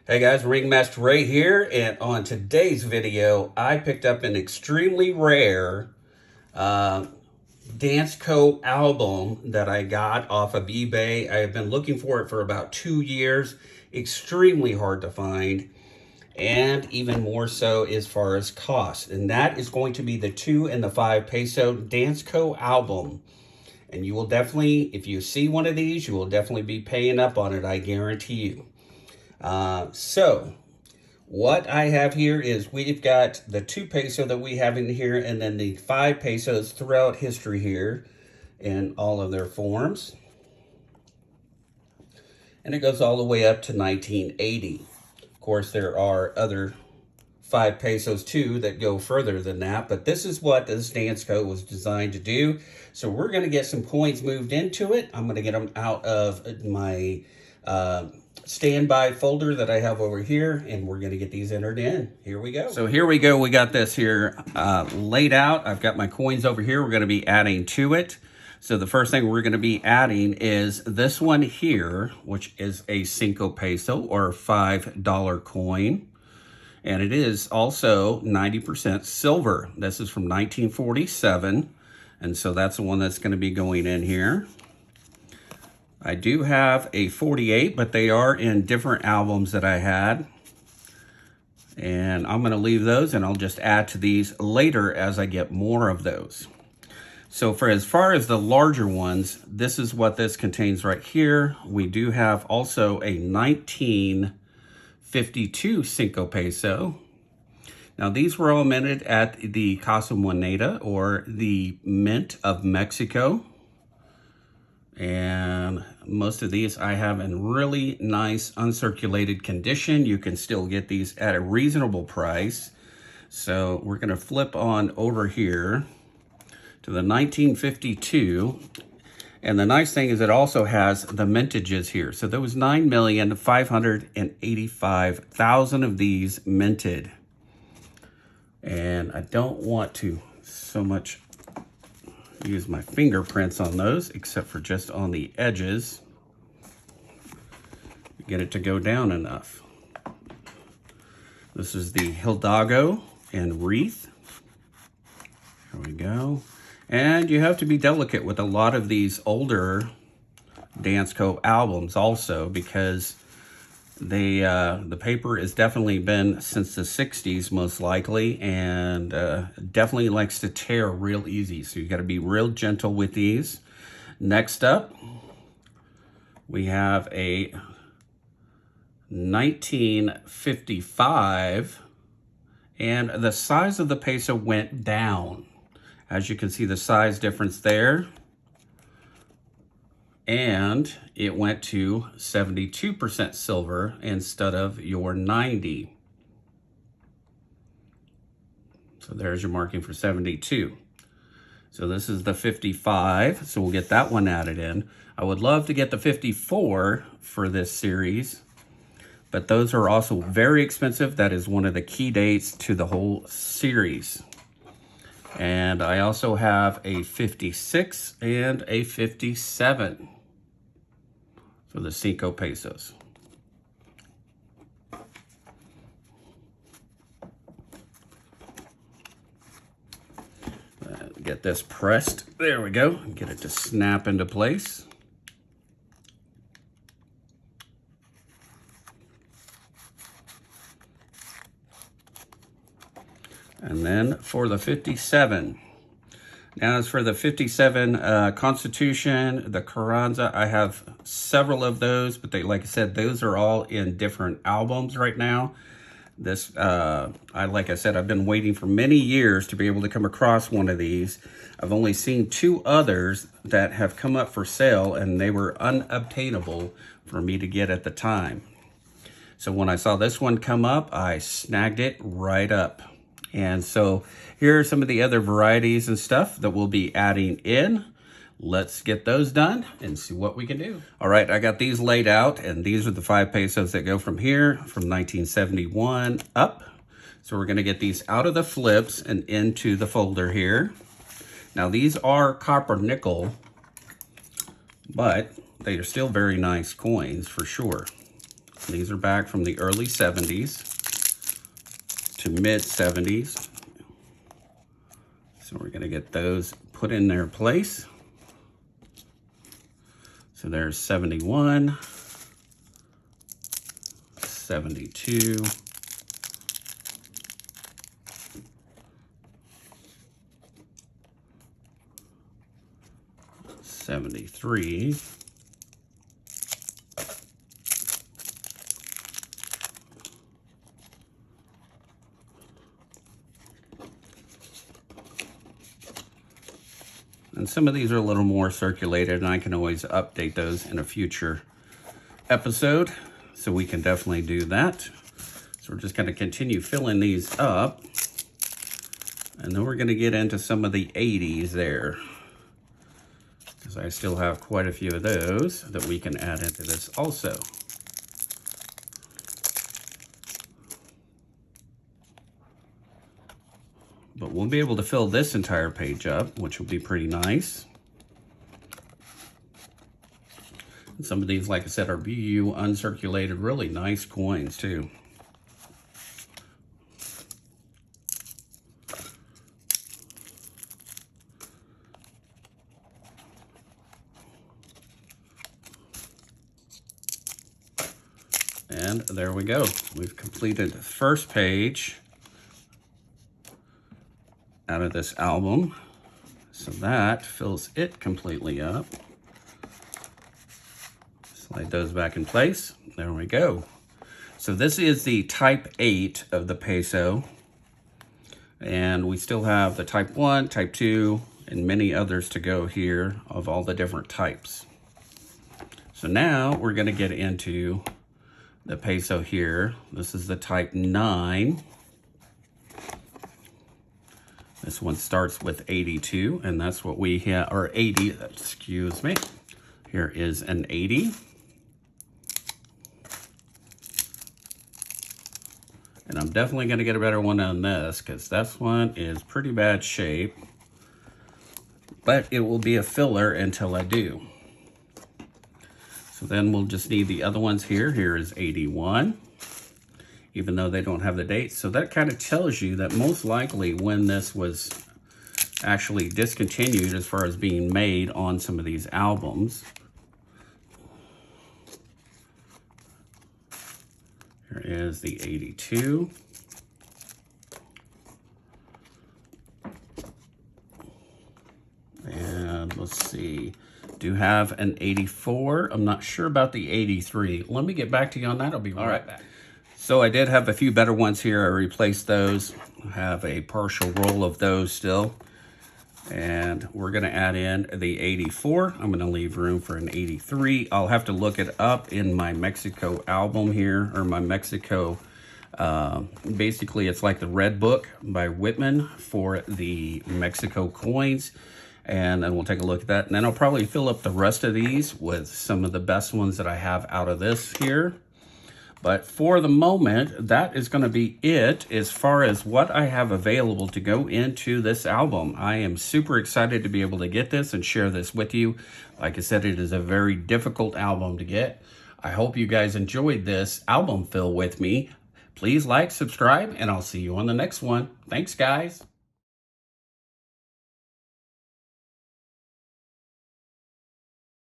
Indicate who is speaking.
Speaker 1: Hey guys, Ringmaster Ray here, and on today's video, I picked up an extremely rare uh, Dansco album that I got off of eBay. I have been looking for it for about 2 years. Extremely hard to find, and even more so as far as cost. And that is going to be the 2 and the 5 peso Dansco album. And you will definitely, if you see one of these, you will definitely be paying up on it, I guarantee you. So what I have here is we've got the 2 peso that we have in here, and then the 5 pesos throughout history here in all of their forms. And it goes all the way up to 1980. Of course, there are other 5 pesos too that go further than that, but this is what this Dansco was designed to do. So we're going to get some coins moved into it. I'm going to get them out of my standby folder that I have over here, and we're going to get these entered in. Here we go. So here we go. We got this here laid out. I've got my coins over here. We're going to be adding to it. So the first thing we're going to be adding is this one here, which is a 5 peso or $5 coin. And it is also 90% silver. This is from 1947. And so that's the one that's going to be going in here. I do have a 48, but they are in different albums that I had. And I'm going to leave those, and I'll just add to these later as I get more of those. So for as far as the larger ones, this is what this contains right here. We do have also a 1952 5 peso. Now these were all minted at the Casa Moneda, or the Mint of Mexico. And most of these I have in really nice uncirculated condition. You can still get these at a reasonable price. So we're going to flip on over here to the 1952. And the nice thing is it also has the mintages here. So there was 9,585,000 of these minted. And I don't want to so much use my fingerprints on those, except for just on the edges. Get it to go down enough. This is the Hidalgo and Wreath. There we go. And you have to be delicate with a lot of these older Dansco albums also, because the paper has definitely been since the 60s most likely, and definitely likes to tear real easy. So you got to be real gentle with these. Next up, we have a 1955, and the size of the peso went down. As you can see, the size difference there. And it went to 72% silver instead of your 90. So there's your marking for 72. So this is the 55. So we'll get that one added in. I would love to get the 54 for this series, but those are also very expensive. That is one of the key dates to the whole series. And I also have a 56 and a 57 for the 5 pesos. Get this pressed. There we go. Get it to snap into place. And then for the 57. Now as for the 57 Constitution, the Carranza, I have several of those, but they, like I said, those are all in different albums right now. This, like I said, I've been waiting for many years to be able to come across one of these. I've only seen 2 others that have come up for sale, and they were unobtainable for me to get at the time. So when I saw this one come up, I snagged it right up. And so here are some of the other varieties and stuff that we'll be adding in. Let's get those done and see what we can do. All right, I got these laid out, and these are the 5 pesos that go from here, from 1971 up. So we're gonna get these out of the flips and into the folder here. Now these are copper nickel, but they are still very nice coins for sure. These are back from the early 70s to mid 70s. So we're going to get those put in their place. So there's 71, 72, 73, and some of these are a little more circulated, and I can always update those in a future episode, so we can definitely do that. So we're just going to continue filling these up, and then we're going to get into some of the 80s there, because I still have quite a few of those that we can add into this also. But we'll be able to fill this entire page up, which will be pretty nice. And some of these, like I said, are BU uncirculated, really nice coins too. And there we go. We've completed the first page out of this album. So that fills it completely up. Slide those back in place. There we go. So this is the type 8 of the peso. And we still have the type 1, type 2, and many others to go here of all the different types. So now we're going to get into the peso here. This is the type 9. This one starts with 82, and that's what we have, or 80, excuse me. Here is an 80. And I'm definitely going to get a better one on this, because this one is pretty bad shape. But it will be a filler until I do. So then we'll just need the other ones here. Here is 81. Even though they don't have the date. So that kind of tells you that most likely when this was actually discontinued as far as being made on some of these albums. Here is the 82. And let's see, do have an 84. I'm not sure about the 83. Let me get back to you on that. I'll be right back. So I did have a few better ones here. I replaced those. I have a partial roll of those still. And we're going to add in the 84. I'm going to leave room for an 83. I'll have to look it up in my Mexico album here, or my Mexico. Basically, it's like the Red Book by Whitman for the Mexico coins. And then we'll take a look at that. And then I'll probably fill up the rest of these with some of the best ones that I have out of this here. But for the moment, that is going to be it as far as what I have available to go into this album. I am super excited to be able to get this and share this with you. Like I said, it is a very difficult album to get. I hope you guys enjoyed this album fill with me. Please like, subscribe, and I'll see you on the next one. Thanks, guys.